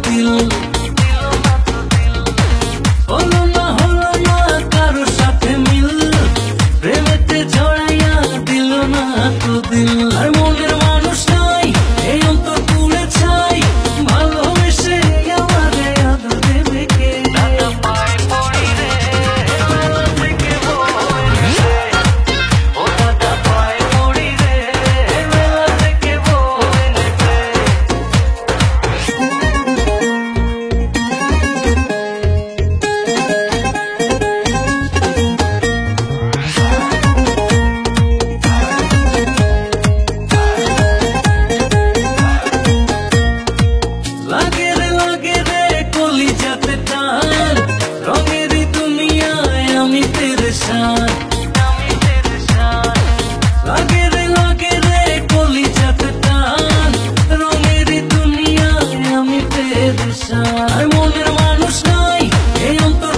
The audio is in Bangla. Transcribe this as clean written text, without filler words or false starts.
দিল হলো না কারো সাথে মিল প্রেমেতে জড়াইয়া দিল না তো দিল আর মনের মানুষ নাই এই অন্তর পুড়ে ছাই ভালোবেসে আমারে আদর দেবে কে লাগে রে কলিজাতে টান রঙেরই দুনিয়ায় আমি পেরেশান লাগে রে কলিজাতে টান রঙেরই দুনিয়ায় আমি পেরেশান আর মনের মানুষ নাই এই অন্তর